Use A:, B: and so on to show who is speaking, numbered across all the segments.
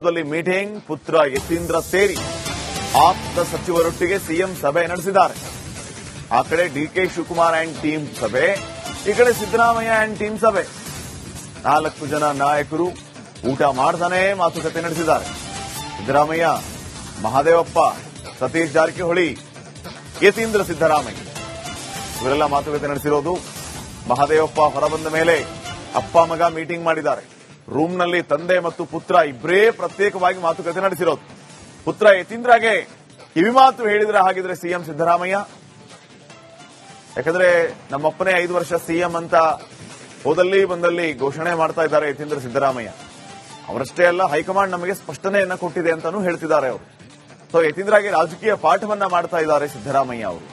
A: Meeting ಪುತ್ರ ಯತೀಂದ್ರ ಸೇರಿ ಆಪ್ತ ಸಚಿವರೊಟ್ಟಿಗೆ ಸಿಎಂ ಸಭೆ ನಡೆಸಿದ್ದಾರೆ. ಆ ಕಡೆ ಡಿಕೆ ಶಿವಕುಮಾರ್ ಅಂಡ್ ಟೀಮ್ ಸಭೆ, ಈ ಕಡೆ ಸಿದ್ದರಾಮಯ್ಯ ಅಂಡ್ ಟೀಮ್ ಸಭೆ. 4 ಜನ ನಾಯಕರು ಊಟ ಮಾಡ್ತಾನೆ ಮಾತುಕತೆ ನಡೆಸಿದ್ದಾರೆ. ಸಿದ್ದರಾಮಯ್ಯ, ಮಹದೇವಪ್ಪ, ಸತೀಶ್ ಜಾರಕಿಹೊಳಿ, ಯತೀಂದ್ರ ಸಿದ್ದರಾಮಯ್ಯ ಇವರೆಲ್ಲ ಮಾತುಕತೆ ನಡೆಸಿರೋದು. ಮಹದೇವಪ್ಪ ಹೊರಬಂದ ಮೇಲೆ ಅಪ್ಪ ಮಗ ಮೀಟಿಂಗ್ ಮಾಡಿದ್ದಾರೆ. ರೂಮ್ನಲ್ಲಿ ತಂದೆ ಮತ್ತು ಪುತ್ರ ಇಬ್ಬರೇ ಪ್ರತ್ಯೇಕವಾಗಿ ಮಾತುಕತೆ ನಡೆಸಿರೋದು. ಪುತ್ರ ಯತೀಂದ್ರಗೆ ಕಿವಿಮಾತು ಹೇಳಿದ್ರೆ ಹಾಗಿದ್ರೆ ಸಿಎಂ ಸಿದ್ದರಾಮಯ್ಯ, ಯಾಕಂದ್ರೆ ನಮ್ಮಪ್ಪನೇ 5 ವರ್ಷ ಸಿಎಂ ಅಂತ ಹೋದಲ್ಲಿ ಬಂದಲ್ಲಿ ಘೋಷಣೆ ಮಾಡ್ತಾ ಇದ್ದಾರೆ ಯತೀಂದ್ರ ಸಿದ್ದರಾಮಯ್ಯ. ಅವರಷ್ಟೇ ಅಲ್ಲ, ಹೈಕಮಾಂಡ್ ನಮಗೆ ಸ್ಪಷ್ಟನೆಯನ್ನ ಕೊಟ್ಟಿದೆ ಅಂತಾನೂ ಹೇಳ್ತಿದ್ದಾರೆ ಅವರು. ಸೊ ಯತೀಂದ್ರಗೆ ರಾಜಕೀಯ ಪಾಠವನ್ನ ಮಾಡ್ತಾ ಇದ್ದಾರೆ ಸಿದ್ದರಾಮಯ್ಯ ಅವರು.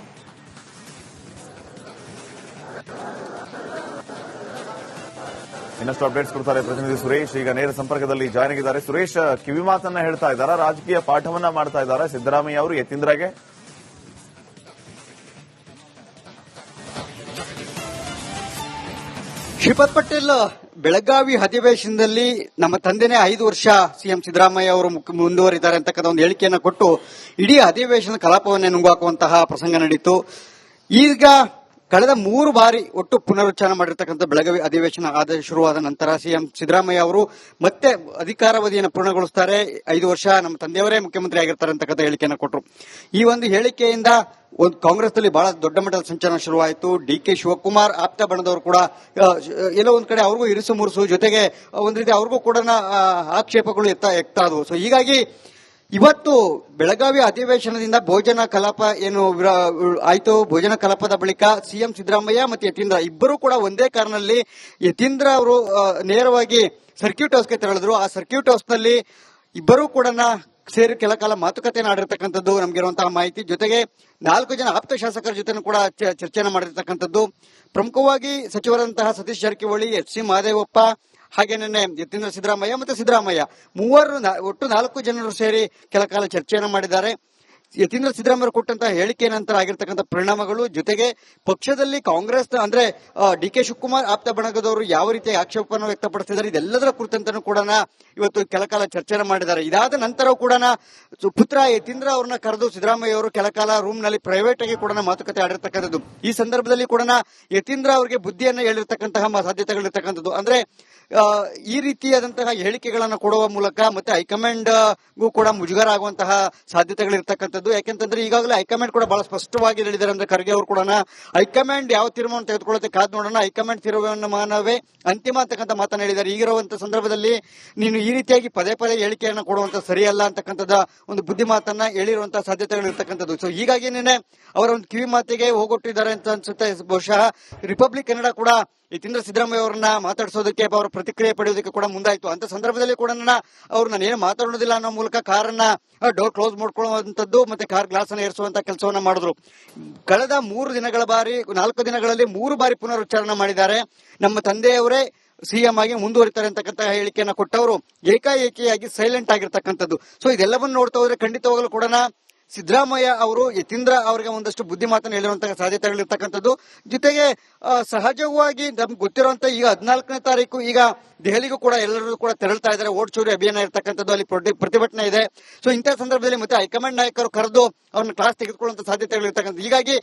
A: ಇನ್ನಷ್ಟು ಅಪ್ಡೇಟ್ಸ್ ಕೊಡ್ತಾರೆ ಪ್ರತಿನಿಧಿ ಸುರೇಶ್. ಈಗ ನೇರ ಸಂಪರ್ಕದಲ್ಲಿ ಜಾಯ್ನ್ ಆಗಿದ್ದಾರೆ. ಸುರೇಶ್, ಕಿವಿ ಮಾತನ್ನ ಹೇಳ್ತಾ ಇದ್ದಾರಾ, ರಾಜಕೀಯ ಪಾಠವನ್ನ ಮಾಡ್ತಾ ಇದ್ದಾರೆ ಸಿದ್ದರಾಮಯ್ಯ ಅವರು ಯತೀಂದ್ರಗೆ?
B: ಶ್ರೀಪಾದ್ ಪಟೇಲ್, ಬೆಳಗಾವಿ ಅಧಿವೇಶನದಲ್ಲಿ ನಮ್ಮ ತಂದೆನೇ 5 ವರ್ಷ ಸಿಎಂ ಸಿದ್ದರಾಮಯ್ಯ ಅವರು ಮುಂದುವರಿದ್ದಾರೆ ಅಂತಕ್ಕಂಥ ಒಂದು ಹೇಳಿಕೆಯನ್ನು ಕೊಟ್ಟು ಇಡೀ ಅಧಿವೇಶನ ಕಲಾಪವನ್ನೇ ನುಂಗಾಕುವಂತಹ ಪ್ರಸಂಗ ನಡೆಯಿತು. ಈಗ ಕಳೆದ 3 ಬಾರಿ ಒಟ್ಟು ಪುನರುಚ್ಚಾರ ಮಾಡಿರ್ತಕ್ಕಂಥ ಬೆಳಗಾವಿ ಅಧಿವೇಶನ ಶುರುವಾದ ನಂತರ ಸಿಎಂ ಸಿದ್ದರಾಮಯ್ಯ ಅವರು ಮತ್ತೆ ಅಧಿಕಾರಾವಧಿಯನ್ನು ಪೂರ್ಣಗೊಳಿಸುತ್ತಾರೆ. 5 ವರ್ಷ ನಮ್ಮ ತಂದೆಯವರೇ ಮುಖ್ಯಮಂತ್ರಿ ಆಗಿರ್ತಾರೆ ಅಂತಕ್ಕಂಥ ಹೇಳಿಕೆಯನ್ನು ಕೊಟ್ಟರು. ಈ ಒಂದು ಹೇಳಿಕೆಯಿಂದ ಒಂದು ಕಾಂಗ್ರೆಸ್ನಲ್ಲಿ ಬಹಳ ದೊಡ್ಡ ಮಟ್ಟದ ಸಂಚಲನ ಶುರುವಾಯಿತು. ಡಿಕೆ ಶಿವಕುಮಾರ್ ಆಪ್ತ ಬಣದವರು ಕೂಡ ಎಲ್ಲೋ ಒಂದ್ ಕಡೆ ಅವ್ರಿಗೂ ಇರಿಸು ಮುರುಸು, ಜೊತೆಗೆ ಒಂದ್ ರೀತಿ ಅವ್ರಿಗೂ ಕೂಡ ಆಕ್ಷೇಪಗಳು ಎತ್ತಾದವು. ಸೊ ಹೀಗಾಗಿ ಇವತ್ತು ಬೆಳಗಾವಿ ಅಧಿವೇಶನದಿಂದ ಭೋಜನ ಕಲಾಪ ಏನು ಆಯ್ತು, ಭೋಜನ ಕಲಾಪದ ಬಳಿಕ ಸಿಎಂ ಸಿದ್ದರಾಮಯ್ಯ ಮತ್ತು ಯತೀಂದ್ರ ಇಬ್ಬರು ಕೂಡ ಒಂದೇ ಕಾರಿನಲ್ಲಿ ಯತೀಂದ್ರ ಅವರು ನೇರವಾಗಿ ಸರ್ಕ್ಯೂಟ್ ಹೌಸ್ಗೆ ತೆರಳಿದ್ರು. ಆ ಸರ್ಕ್ಯೂಟ್ ಹೌಸ್ನಲ್ಲಿ ಇಬ್ಬರೂ ಕೂಡ ಸೇರಿ ಕೆಲ ಕಾಲ ಮಾತುಕತೆ ಆಡಿರ್ತಕ್ಕಂಥದ್ದು ನಮಗಿರುವಂತಹ ಮಾಹಿತಿ. ಜೊತೆಗೆ 4 ಜನ ಆಪ್ತ ಶಾಸಕರ ಜೊತೆ ಕೂಡ ಚರ್ಚೆಯನ್ನು ಮಾಡಿರ್ತಕ್ಕಂಥದ್ದು. ಪ್ರಮುಖವಾಗಿ ಸಚಿವರಂತಹ ಸತೀಶ್ ಜಾರಕಿಹೊಳಿ, ಎಚ್.ಸಿ. ಮಹದೇವಪ್ಪ, ಹಾಗೇನೇ ಯತೀಂದ್ರ ಸಿದ್ದರಾಮಯ್ಯ ಮತ್ತು ಸಿದ್ದರಾಮಯ್ಯ ಮೂವರು ಒಟ್ಟು 4 ಜನರು ಸೇರಿ ಕೆಲ ಕಾಲ ಚರ್ಚೆಯನ್ನು ಮಾಡಿದ್ದಾರೆ. ಯತೀಂದ್ರ ಸಿದ್ದರಾಮಯ್ಯ ಕೊಟ್ಟಂತಹ ಹೇಳಿಕೆ ನಂತರ ಆಗಿರ್ತಕ್ಕಂಥ ಪರಿಣಾಮಗಳು, ಜೊತೆಗೆ ಪಕ್ಷದಲ್ಲಿ ಕಾಂಗ್ರೆಸ್ ಅಂದ್ರೆ ಡಿಕೆ ಶಿವಕುಮಾರ್ ಆಪ್ತ ಬಣದವರು ಯಾವ ರೀತಿಯ ಆಕ್ಷೇಪವನ್ನು ವ್ಯಕ್ತಪಡಿಸಿದ್ದಾರೆ, ಇದೆಲ್ಲದರ ಕುರಿತಂತೆ ಕೂಡ ಇವತ್ತು ಕೆಲ ಕಾಲ ಚರ್ಚೆಯನ್ನು ಮಾಡಿದ್ದಾರೆ. ಇದಾದ ನಂತರ ಕೂಡ ಪುತ್ರ ಯತೀಂದ್ರ ಅವರನ್ನ ಕರೆದು ಸಿದ್ದರಾಮಯ್ಯ ಅವರು ಕೆಲ ಕಾಲ ರೂಮ್ ನಲ್ಲಿ ಪ್ರೈವೇಟ್ ಆಗಿ ಕೂಡ ಮಾತುಕತೆ ಆಡಿರ್ತಕ್ಕಂಥದ್ದು. ಈ ಸಂದರ್ಭದಲ್ಲಿ ಕೂಡ ಯತೀಂದ್ರ ಅವರಿಗೆ ಬುದ್ಧಿಯನ್ನ ಹೇಳಿರ್ತಕ್ಕಂತಹ ಸಾಧ್ಯತೆಗಳಿರ್ತಕ್ಕಂಥದ್ದು. ಅಂದ್ರೆ ಈ ರೀತಿಯಾದಂತಹ ಹೇಳಿಕೆಗಳನ್ನು ಕೊಡುವ ಮೂಲಕ ಮತ್ತೆ ಹೈಕಮಾಂಡ್ಗೂ ಕೂಡ ಮುಜುಗರ ಆಗುವಂತಹ ಸಾಧ್ಯತೆಗಳಿರ್ತಕ್ಕಂಥದ್ದು. ಯಾಕೆಂತಂದ್ರೆ ಈಗಾಗಲೇ ಹೈಕಮಾಂಡ್ ಕೂಡ ಬಹಳ ಸ್ಪಷ್ಟವಾಗಿ ಹೇಳಿದ್ದಾರೆ. ಅಂದ್ರೆ ಖರ್ಗೆ ಅವರು ಕೂಡ ಹೈಕಮಾಂಡ್ ಯಾವ ತೀರ್ಮಾನ ತೆಗೆದುಕೊಳ್ಳುತ್ತೆ ಕಾದ್ ನೋಡೋಣ, ಹೈಕಮಾಂಡ್ ತೀರ್ಮಾನವೇ ಅಂತಿಮ ಅಂತಕ್ಕಂಥ ಮಾತನ್ನ ಹೇಳಿದ್ದಾರೆ. ಈಗಿರುವಂತಹ ಸಂದರ್ಭದಲ್ಲಿ ನೀನು ಈ ರೀತಿಯಾಗಿ ಪದೇ ಪದೇ ಹೇಳಿಕೆಯನ್ನು ಕೊಡುವಂತ ಸರಿಯಲ್ಲ ಅಂತಕ್ಕಂಥದ್ದು ಒಂದು ಬುದ್ಧಿ ಮಾತನ್ನ ಹೇಳಿರುವಂತಹ ಸಾಧ್ಯತೆಗಳಿರ್ತಕ್ಕಂಥದ್ದು. ಸೊ ಹೀಗಾಗಿನೇ ಅವರ ಒಂದು ಕಿವಿ ಮಾತಿಗೆ ಹೋಗೊಟ್ಟಿದ್ದಾರೆ ಅಂತ ಅನ್ಸುತ್ತೆ. ಬಹುಶಃ ರಿಪಬ್ಲಿಕ್ ಕನ್ನಡ ಕೂಡ ಯತೀಂದ್ರ ಸಿದ್ದರಾಮಯ್ಯ ಅವರನ್ನ ಮಾತಾಡಿಸೋದಕ್ಕೆ, ಅವರ ಪ್ರತಿಕ್ರಿಯೆ ಪಡೆಯೋದಕ್ಕೆ ಕೂಡ ಮುಂದಾಯಿತು. ಅಂತ ಸಂದರ್ಭದಲ್ಲಿ ಕೂಡ ಅವ್ರು ನಾನೇನು ಮಾತಾಡೋದಿಲ್ಲ ಅನ್ನೋ ಮೂಲಕ ಕಾರನ್ನ ಡೋರ್ ಕ್ಲೋಸ್ ಮಾಡ್ಕೊಳ್ಳುವಂತದ್ದು ಮತ್ತೆ ಕಾರ್ ಗ್ಲಾಸ್ ಅನ್ನು ಏರಿಸುವಂತ ಕೆಲಸವನ್ನ ಮಾಡಿದ್ರು. ಕಳೆದ 4 ದಿನಗಳಲ್ಲಿ 3 ಬಾರಿ ಪುನರುಚ್ಚಾರಣೆ ಮಾಡಿದ್ದಾರೆ. ನಮ್ಮ ತಂದೆಯವರೇ ಸಿಎಂ ಆಗಿ ಮುಂದುವರಿತಾರೆ ಅಂತಕ್ಕಂಥ ಹೇಳಿಕೆಯನ್ನು ಕೊಟ್ಟವರು ಏಕಾಏಕಿಯಾಗಿ ಸೈಲೆಂಟ್ ಆಗಿರ್ತಕ್ಕಂಥದ್ದು. ಸೊ ಇದೆಲ್ಲವನ್ನು ನೋಡ್ತಾ ಹೋದ್ರೆ ಖಂಡಿತವಾಗಲೂ ಕೂಡ ಸಿದ್ದರಾಮಯ್ಯ ಅವರು ಯತೀಂದ್ರ ಅವರಿಗೆ ಒಂದಷ್ಟು ಬುದ್ಧಿ ಮಾತನ್ನು ಹೇಳಿರುವಂತಹ ಸಾಧ್ಯತೆಗಳಿರ್ತಕ್ಕಂಥದ್ದು. ಜೊತೆಗೆ ಸಹಜವಾಗಿ ನಮ್ಗೆ ಗೊತ್ತಿರುವಂತಹ ಈಗ 14ನೇ ತಾರೀಕು ಈಗ ದೆಹಲಿಗೂ ಕೂಡ ಎಲ್ಲರೂ ಕೂಡ ತೆರಳ್ತಾ ಇದ್ದಾರೆ. ವೋಟ್ ಚೋರಿ ಅಭಿಯಾನ ಇರ್ತಕ್ಕಂಥದ್ದು, ಅಲ್ಲಿ ಪ್ರತಿಭಟನೆ ಇದೆ. ಸೊ ಇಂತಹ ಸಂದರ್ಭದಲ್ಲಿ ಮತ್ತೆ ಹೈಕಮಾಂಡ್ ನಾಯಕರು ಕರೆದು ಅವ್ರನ್ನ ಕ್ಲಾಸ್ ತೆಗೆದುಕೊಳ್ಳುವಂತ ಸಾಧ್ಯತೆಗಳಿರ್ತಕ್ಕಂಥ. ಹೀಗಾಗಿ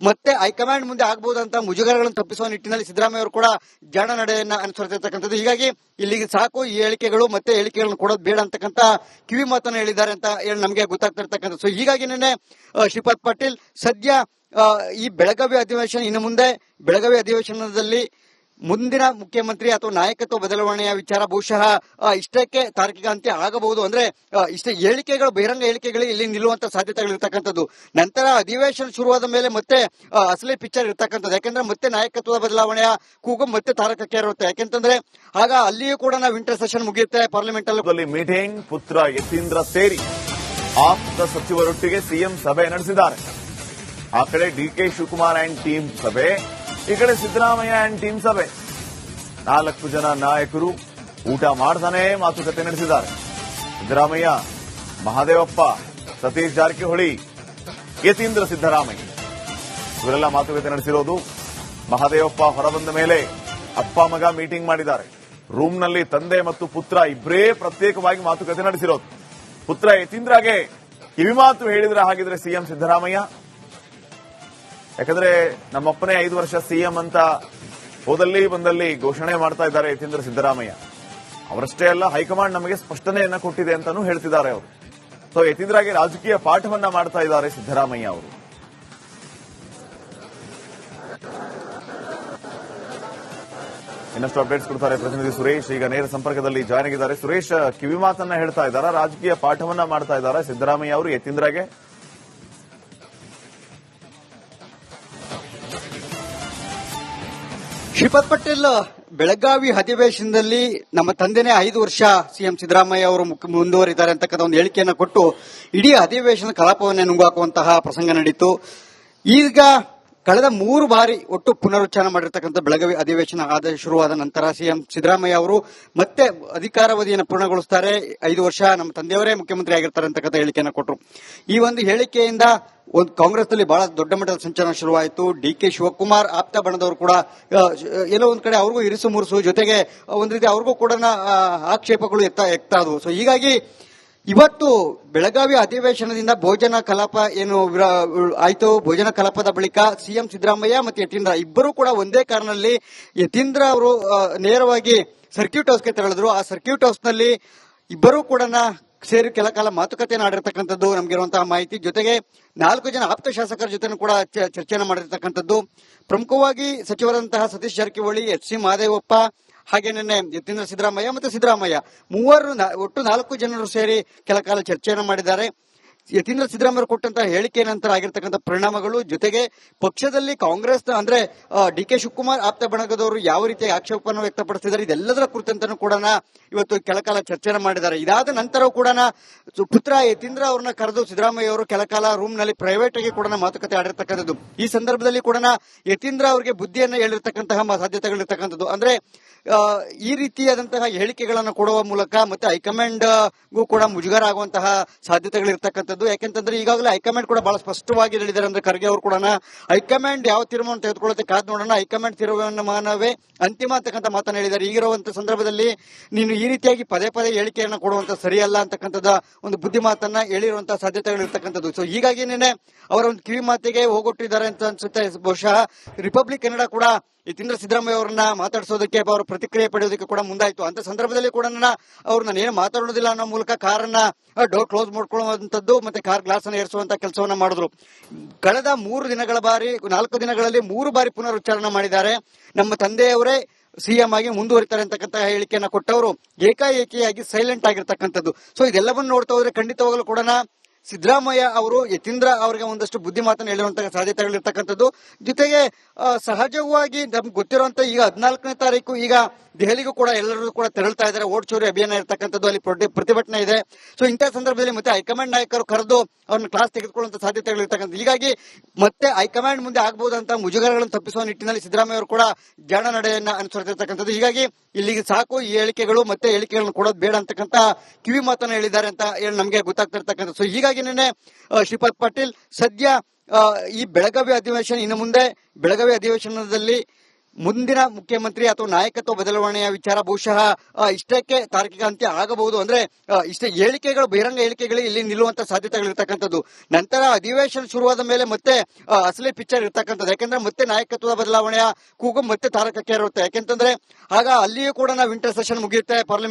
B: ಮತ್ತೆ ಹೈಕಮಾಂಡ್ ಮುಂದೆ ಆಗಬಹುದಂತ ಮುಜುಗರಗಳನ್ನು ತಪ್ಪಿಸುವ ನಿಟ್ಟಿನಲ್ಲಿ ಸಿದ್ದರಾಮಯ್ಯ ಅವರು ಕೂಡ ಜಾಣ ನಡೆಯನ್ನ ಅನುಸರಿಸಿರ್ತಕ್ಕಂಥದ್ದು. ಹೀಗಾಗಿ ಇಲ್ಲಿಗೆ ಸಾಕು, ಈ ಹೇಳಿಕೆಗಳು ಮತ್ತೆ ಹೇಳಿಕೆಗಳನ್ನು ಕೊಡೋದು ಬೇಡ ಅಂತಕ್ಕಂಥ ಕಿವಿ ಮಾತನ್ನು ಹೇಳಿದ್ದಾರೆ ಅಂತ ಹೇಳಿ ನಮಗೆ ಗೊತ್ತಾಗ್ತಿರ್ತಕ್ಕಂಥ. ಸೊ ಹೀಗಾಗಿನೇ ಶ್ರೀಪಾದ್ ಪಾಟೀಲ್ ಸದ್ಯ ಈ ಬೆಳಗಾವಿ ಅಧಿವೇಶನ, ಇನ್ನು ಮುಂದೆ ಬೆಳಗಾವಿ ಅಧಿವೇಶನದಲ್ಲಿ ಮುಂದಿನ ಮುಖ್ಯಮಂತ್ರಿ ಅಥವಾ ನಾಯಕತ್ವ ಬದಲಾವಣೆಯ ವಿಚಾರ ಬಹುಶಃ ಇಷ್ಟಕ್ಕೆ ತಾರ್ಕಿಕ ಅಂತ್ಯ ಆಗಬಹುದು. ಅಂದ್ರೆ ಇಷ್ಟ ಹೇಳಿಕೆಗಳು, ಬಹಿರಂಗ ಹೇಳಿಕೆಗಳು ಇಲ್ಲಿ ನಿಲ್ಲುವಂತ ಸಾಧ್ಯತೆಗಳಿರ್ತಕ್ಕಂಥದ್ದು. ನಂತರ ಅಧಿವೇಶನ ಶುರುವಾದ ಮೇಲೆ ಮತ್ತೆ ಅಸಲಿ ಪಿಕ್ಚರ್ ಇರ್ತಕ್ಕಂಥದ್ದು. ಯಾಕೆಂದ್ರೆ ಮತ್ತೆ ನಾಯಕತ್ವದ ಬದಲಾವಣೆಯ ಕೂಗು ಮತ್ತೆ ತಾರಕಕ್ಕೆ ಇರುತ್ತೆ. ಯಾಕೆಂತಂದ್ರೆ ಆಗ ಅಲ್ಲಿಯೂ ಕೂಡ ವಿಂಟರ್ ಸೆಷನ್ ಮುಗಿಯುತ್ತೆ ಪಾರ್ಲಿಮೆಂಟ್ ಅಲ್ಲಿ.
A: ಮೀಟಿಂಗ್ ಪುತ್ರ ಯತೀಂದ್ರ ಸೇರಿ ಆಪ್ತ ಸಚಿವರೊಟ್ಟಿಗೆ ಸಿಎಂ ಸಭೆ ನಡೆಸಿದ್ದಾರೆ. ಆ ಕಡೆ ಡಿಕೆ ಶಿವಕುಮಾರ್ ಅಂಡ್ ಟೀಮ್ ಸಭೆ, ಈ ಕಡೆ ಸಿದ್ದರಾಮಯ್ಯ ಅಂಡ್ ಟೀಮ್ ಸಭೆ. 4 ಜನ ನಾಯಕರು ಊಟ ಮಾಡ್ತಾನೆ ಮಾತುಕತೆ ನಡೆಸಿದ್ದಾರೆ. ಸಿದ್ದರಾಮಯ್ಯ, ಮಹದೇವಪ್ಪ, ಸತೀಶ್ ಜಾರಕಿಹೊಳಿ, ಯತೀಂದ್ರ ಸಿದ್ದರಾಮಯ್ಯ ಇವರೆಲ್ಲ ಮಾತುಕತೆ ನಡೆಸಿರೋದು. ಮಹದೇವಪ್ಪ ಹೊರಬಂದ ಮೇಲೆ ಅಪ್ಪ ಮಗ ಮೀಟಿಂಗ್ ಮಾಡಿದ್ದಾರೆ. ರೂಮ್ನಲ್ಲಿ ತಂದೆ ಮತ್ತು ಪುತ್ರ ಇಬ್ಬರೇ ಪ್ರತ್ಯೇಕವಾಗಿ ಮಾತುಕತೆ ನಡೆಸಿರೋದು. ಪುತ್ರ ಯತೀಂದ್ರಗೆ ಕಿವಿಮಾತು ಹೇಳಿದ್ರೆ ಹಾಗಿದ್ರೆ ಸಿಎಂ ಸಿದ್ದರಾಮಯ್ಯ, ಯಾಕಂದ್ರೆ ನಮ್ಮಪ್ಪನೇ 5 ವರ್ಷ ಸಿಎಂ ಅಂತ ಹೋದಲ್ಲಿ ಬಂದಲ್ಲಿ ಘೋಷಣೆ ಮಾಡ್ತಾ ಇದ್ದಾರೆ ಯತೀಂದ್ರ ಸಿದ್ದರಾಮಯ್ಯ. ಅವರಷ್ಟೇ ಅಲ್ಲ, ಹೈಕಮಾಂಡ್ ನಮಗೆ ಸ್ಪಷ್ಟನೆಯನ್ನ ಕೊಟ್ಟಿದೆ ಅಂತಾನೂ ಹೇಳ್ತಿದ್ದಾರೆ ಅವರು. ಸೊ ಯತೀಂದ್ರಗೆ ರಾಜಕೀಯ ಪಾಠವನ್ನ ಮಾಡ್ತಾ ಇದ್ದಾರೆ ಸಿದ್ದರಾಮಯ್ಯ ಅವರು. ಇನ್ನಷ್ಟು ಅಪ್ಡೇಟ್ಸ್ ಕೊಡ್ತಾರೆ ಪ್ರತಿನಿಧಿ ಸುರೇಶ್. ಈಗ ನೇರ ಸಂಪರ್ಕದಲ್ಲಿ ಜಾಯ್ನ್ ಆಗಿದ್ದಾರೆ. ಸುರೇಶ್, ಕಿವಿ ಮಾತನ್ನ ಹೇಳ್ತಾ ಇದ್ದಾರಾ, ರಾಜಕೀಯ ಪಾಠವನ್ನ ಮಾಡ್ತಾ ಇದ್ದಾರಾ ಸಿದ್ದರಾಮಯ್ಯ ಅವರು ಯತೀಂದ್ರಗೆ?
B: ಶ್ರೀಪಾದ್ ಪಟೇಲ್, ಬೆಳಗಾವಿ ಅಧಿವೇಶನದಲ್ಲಿ ನಮ್ಮ ತಂದೆನೇ 5 ವರ್ಷ ಸಿಎಂ ಸಿದ್ದರಾಮಯ್ಯ ಅವರು ಮುಂದುವರಿದ್ದಾರೆ ಅಂತಕ್ಕಂಥ ಒಂದು ಹೇಳಿಕೆಯನ್ನು ಕೊಟ್ಟು ಇಡೀ ಅಧಿವೇಶನ ಕಲಾಪವನ್ನೇ ನುಂಗಾಕುವಂತಹ ಪ್ರಸಂಗ ನಡೀತು. ಈಗ ಕಳೆದ 3 ಬಾರಿ ಒಟ್ಟು ಪುನರುಚ್ಚಾರ ಮಾಡಿರ್ತಕ್ಕಂಥ ಬೆಳಗಾವಿ ಅಧಿವೇಶನ ಶುರುವಾದ ನಂತರ ಸಿಎಂ ಸಿದ್ದರಾಮಯ್ಯ ಅವರು ಮತ್ತೆ ಅಧಿಕಾರಾವಧಿಯನ್ನು ಪೂರ್ಣಗೊಳಿಸುತ್ತಾರೆ, 5 ವರ್ಷ ನಮ್ಮ ತಂದೆಯವರೇ ಮುಖ್ಯಮಂತ್ರಿ ಆಗಿರ್ತಾರೆ ಅಂತಕ್ಕಂಥ ಹೇಳಿಕೆಯನ್ನು ಕೊಟ್ಟರು. ಈ ಒಂದು ಹೇಳಿಕೆಯಿಂದ ಒಂದು ಕಾಂಗ್ರೆಸ್ನಲ್ಲಿ ಬಹಳ ದೊಡ್ಡ ಮಟ್ಟದ ಸಂಚಲನ ಶುರುವಾಯಿತು. ಡಿ.ಕೆ. ಶಿವಕುಮಾರ್ ಆಪ್ತ ಬಣದವರು ಕೂಡ ಎಲ್ಲೋ ಒಂದ್ ಕಡೆ ಅವ್ರಿಗೂ ಇರಿಸು ಮುರುಸು, ಜೊತೆಗೆ ಒಂದ್ ರೀತಿ ಅವ್ರಿಗೂ ಕೂಡ ಆಕ್ಷೇಪಗಳು ಎತ್ತಾ ಆದವು. ಸೊ ಹೀಗಾಗಿ ಇವತ್ತು ಬೆಳಗಾವಿ ಅಧಿವೇಶನದಿಂದ ಭೋಜನ ಕಲಾಪ ಏನು ಆಯ್ತು, ಭೋಜನ ಕಲಾಪದ ಬಳಿಕ ಸಿಎಂ ಸಿದ್ದರಾಮಯ್ಯ ಮತ್ತು ಯತೀಂದ್ರ ಇಬ್ಬರೂ ಕೂಡ ಒಂದೇ ಕಾರಿನಲ್ಲಿ ಯತೀಂದ್ರ ಅವರು ನೇರವಾಗಿ ಸರ್ಕ್ಯೂಟ್ ಹೌಸ್ಗೆ ತೆರಳಿದ್ರು. ಆ ಸರ್ಕ್ಯೂಟ್ ಹೌಸ್ನಲ್ಲಿ ಇಬ್ಬರೂ ಕೂಡ ಸೇರಿ ಕೆಲ ಕಾಲ ಮಾತುಕತೆಯನ್ನು ಆಡಿರ್ತಕ್ಕಂಥದ್ದು ನಮಗಿರುವಂತಹ ಮಾಹಿತಿ. ಜೊತೆಗೆ 4 ಜನ ಆಪ್ತ ಶಾಸಕರ ಜೊತೆ ಕೂಡ ಚರ್ಚೆಯನ್ನು ಮಾಡಿರ್ತಕ್ಕಂಥದ್ದು. ಪ್ರಮುಖವಾಗಿ ಸಚಿವರಂತಹ ಸತೀಶ್ ಜಾರಕಿಹೊಳಿ, ಎಚ್.ಸಿ. ಮಹದೇವಪ್ಪ, ಹಾಗೆ ನಿನ್ನೆ ಯತೀಂದ್ರ ಸಿದ್ದರಾಮಯ್ಯ ಮತ್ತು ಸಿದ್ದರಾಮಯ್ಯ ಮೂವರು ಒಟ್ಟು 4 ಜನರು ಸೇರಿ ಕೆಲ ಕಾಲ ಚರ್ಚೆಯನ್ನು ಮಾಡಿದ್ದಾರೆ. ಯತೀಂದ್ರ ಸಿದ್ದರಾಮಯ್ಯ ಕೊಟ್ಟಂತಹ ಹೇಳಿಕೆ ನಂತರ ಆಗಿರ್ತಕ್ಕಂಥ ಪರಿಣಾಮಗಳು, ಜೊತೆಗೆ ಪಕ್ಷದಲ್ಲಿ ಕಾಂಗ್ರೆಸ್ ಅಂದ್ರೆ ಡಿ.ಕೆ. ಶಿವಕುಮಾರ್ ಆಪ್ತ ಬಣದವರು ಯಾವ ರೀತಿಯ ಆಕ್ಷೇಪವನ್ನು ವ್ಯಕ್ತಪಡಿಸಿದ್ದಾರೆ, ಇದೆಲ್ಲದರ ಕುರಿತಂತೆ ಕೂಡ ಇವತ್ತು ಕೆಲಕಾಲ ಚರ್ಚೆಯನ್ನು ಮಾಡಿದ್ದಾರೆ. ಇದಾದ ನಂತರ ಕೂಡ ಪುತ್ರ ಯತೀಂದ್ರ ಅವ್ರನ್ನ ಕರೆದು ಸಿದ್ದರಾಮಯ್ಯ ಅವರು ಕೆಲಕಾಲ ರೂಮ್ ನಲ್ಲಿ ಪ್ರೈವೇಟ್ ಆಗಿ ಕೂಡ ಮಾತುಕತೆ ಆಡಿರ್ತಕ್ಕಂಥದ್ದು. ಈ ಸಂದರ್ಭದಲ್ಲಿ ಕೂಡ ಯತೀಂದ್ರ ಅವರಿಗೆ ಬುದ್ಧಿಯನ್ನು ಹೇಳಿರ್ತಕ್ಕಂತಹ ಸಾಧ್ಯತೆಗಳಿರ್ತಕ್ಕಂಥದ್ದು. ಅಂದ್ರೆ ಈ ರೀತಿಯಾದಂತಹ ಹೇಳಿಕೆಗಳನ್ನು ಕೊಡುವ ಮೂಲಕ ಮತ್ತೆ ಹೈಕಮಾಂಡ್ಗೂ ಕೂಡ ಮುಜುಗರ ಆಗುವಂತಹ ಸಾಧ್ಯತೆಗಳಿರ್ತಕ್ಕಂಥದ್ದು. ಯಾಕೆಂತಂದ್ರೆ ಈಗಾಗಲೇ ಹೈಕಮಾಂಡ್ ಕೂಡ ಬಹಳ ಸ್ಪಷ್ಟವಾಗಿ ಹೇಳಿದ್ದಾರೆ. ಅಂದ್ರೆ ಖರ್ಗೆ ಅವರು ಕೂಡ ಹೈಕಮಾಂಡ್ ಯಾವ ತೀರ್ಮಾನ ತೆಗೆದುಕೊಳ್ಳುತ್ತೆ ಕಾದ್ ನೋಡೋಣ, ಹೈಕಮಾಂಡ್ ತೀರ್ಮಾನವೇ ಅಂತಿಮ ಅಂತಕ್ಕಂಥ ಮಾತನ್ನು ಹೇಳಿದ್ದಾರೆ. ಈಗಿರುವಂತಹ ಸಂದರ್ಭದಲ್ಲಿ ನೀನು ಈ ರೀತಿಯಾಗಿ ಪದೇ ಪದೇ ಹೇಳಿಕೆಯನ್ನು ಕೊಡುವಂತ ಸರಿಯಲ್ಲ ಅಂತಕ್ಕಂಥದ ಒಂದು ಬುದ್ಧಿ ಮಾತನ್ನ ಹೇಳಿರುವಂತಹ ಸಾಧ್ಯತೆಗಳಿರ್ತಕ್ಕಂಥದ್ದು. ಸೊ ಹೀಗಾಗಿ ನಿನ್ನೆ ಅವರ ಒಂದು ಕಿವಿ ಮಾತಿಗೆ ಹೋಗೊಟ್ಟಿದ್ದಾರೆ ಅಂತ ಅನ್ಸುತ್ತೆ. ಬಹುಶಃ ರಿಪಬ್ಲಿಕ್ ಕನ್ನಡ ಕೂಡ ಯತೀಂದ್ರ ಸಿದ್ದರಾಮಯ್ಯ ಅವರನ್ನ ಮಾತಾಡಿಸೋದಕ್ಕೆ ಅವರ ಪ್ರತಿಕ್ರಿಯೆ ಪಡೆಯೋದಕ್ಕೆ ಕೂಡ ಮುಂದಾಯಿತು. ಅಂತ ಸಂದರ್ಭದಲ್ಲಿ ಕೂಡ ಅವ್ರು ನಾನೇನು ಮಾತಾಡೋದಿಲ್ಲ ಅನ್ನೋ ಮೂಲಕ ಕಾರನ್ನ ಡೋರ್ ಕ್ಲೋಸ್ ಮಾಡ್ಕೊಳ್ಳುವಂತದ್ದು ಮತ್ತೆ ಕಾರ್ ಗ್ಲಾಸ್ ಅನ್ನು ಏರಿಸುವಂತ ಕೆಲಸವನ್ನ ಮಾಡಿದ್ರು. ಕಳೆದ 4 ದಿನಗಳಲ್ಲಿ 3 ಬಾರಿ ಪುನರುಚ್ಚಾರಣೆ ಮಾಡಿದ್ದಾರೆ. ನಮ್ಮ ತಂದೆಯವರೇ ಸಿಎಂ ಆಗಿ ಮುಂದುವರಿತಾರೆ ಅಂತಕ್ಕಂಥ ಹೇಳಿಕೆಯನ್ನ ಕೊಟ್ಟವರು ಏಕಾಏಕಿಯಾಗಿ ಸೈಲೆಂಟ್ ಆಗಿರ್ತಕ್ಕಂಥದ್ದು. ಸೊ ಇದೆಲ್ಲವನ್ನು ನೋಡ್ತಾ ಹೋದ್ರೆ ಖಂಡಿತವಾಗಲೂ ಕೂಡ ಸಿದ್ದರಾಮಯ್ಯ ಅವರು ಯತೀಂದ್ರ ಅವರಿಗೆ ಒಂದಷ್ಟು ಬುದ್ಧಿ ಮಾತನ್ನು ಹೇಳಿರುವಂತಹ ಸಾಧ್ಯತೆಗಳಿರ್ತಕ್ಕಂಥದ್ದು. ಜೊತೆಗೆ ಸಹಜವಾಗಿ ನಮ್ಗೆ ಗೊತ್ತಿರುವಂತ ಈಗ 14ನೇ ತಾರೀಕು ಈಗ ದೆಹಲಿಗೂ ಕೂಡ ಎಲ್ಲರೂ ಕೂಡ ತೆರಳ್ತಾ ಇದ್ದಾರೆ. ಓಟ್ ಚೋರಿ ಅಭಿಯಾನ ಇರ್ತಕ್ಕಂಥದ್ದು, ಅಲ್ಲಿ ಪ್ರತಿಭಟನೆ ಇದೆ. ಸೊ ಇಂತಹ ಸಂದರ್ಭದಲ್ಲಿ ಮತ್ತೆ ಹೈಕಮಾಂಡ್ ನಾಯಕರು ಕರೆದು ಅವ್ರನ್ನ ಕ್ಲಾಸ್ ತೆಗೆದುಕೊಳ್ಳುವಂತ ಸಾಧ್ಯತೆಗಳಿರ್ತಕ್ಕಂಥದ್ದು. ಹೀಗಾಗಿ ಮತ್ತೆ ಹೈಕಮಾಂಡ್ ಮುಂದೆ ಆಗಬಹುದಂತ ಮುಜುಗರಗಳನ್ನು ತಪ್ಪಿಸುವ ನಿಟ್ಟಿನಲ್ಲಿ ಸಿದ್ದರಾಮಯ್ಯ ಅವರು ಕೂಡ ಜಾಣ ನಡೆಯನ್ನ ಅನುಸರಿಸಿರ್ತಕ್ಕಂಥದ್ದು. ಹೀಗಾಗಿ ಇಲ್ಲಿಗೆ ಸಾಕು, ಈ ಹೇಳಿಕೆಗಳು ಮತ್ತೆ ಹೇಳಿಕೆಗಳನ್ನು ಕೊಡೋದು ಬೇಡ ಅಂತಕ್ಕಂಥ ಕಿವಿ ಮಾತನ್ನು ಹೇಳಿದ್ದಾರೆ ಅಂತ ಹೇಳಿ ನಮಗೆ ಗೊತ್ತಾಗ್ತಿರ್ತಕ್ಕಂಥದ್ದು. ಸೊ ಹೀಗಾಗಿ ನಿನ್ನೆ ಶ್ರೀಪಾದ್ ಪಾಟೀಲ್ ಸದ್ಯ ಈ ಬೆಳಗಾವಿ ಅಧಿವೇಶನ, ಇನ್ನು ಮುಂದೆ ಬೆಳಗಾವಿ ಅಧಿವೇಶನದಲ್ಲಿ ಮುಂದಿನ ಮುಖ್ಯಮಂತ್ರಿ ಅಥವಾ ನಾಯಕತ್ವ ಬದಲಾವಣೆಯ ವಿಚಾರ ಬಹುಶಃ ಇಷ್ಟಕ್ಕೆ ತಾರ್ಕಿಕ ಅಂತ್ಯ ಆಗಬಹುದು. ಅಂದ್ರೆ ಇಷ್ಟೇ ಹೇಳಿಕೆಗಳು, ಬಹಿರಂಗ ಹೇಳಿಕೆಗಳಿಗೆ ಇಲ್ಲಿ ನಿಲ್ಲುವಂತ ಸಾಧ್ಯತೆಗಳಿರ್ತಕ್ಕಂಥದ್ದು. ನಂತರ ಅಧಿವೇಶನ ಶುರುವಾದ ಮೇಲೆ ಮತ್ತೆ ಅಸಲಿ ಪಿಕ್ಚರ್ ಇರ್ತಕ್ಕಂಥದ್ದು. ಯಾಕಂದ್ರೆ ಮತ್ತೆ ನಾಯಕತ್ವದ ಬದಲಾವಣೆಯ ಕೂಗು ಮತ್ತೆ ತಾರಕಕ್ಕೆ ಇರುತ್ತೆ. ಯಾಕೆಂತಂದ್ರೆ ಆಗ ಅಲ್ಲಿಯೂ ಕೂಡ ವಿಂಟರ್ ಸೆಷನ್ ಮುಗಿಯುತ್ತೆ, ಪಾರ್ಲಿಮೆಂಟ್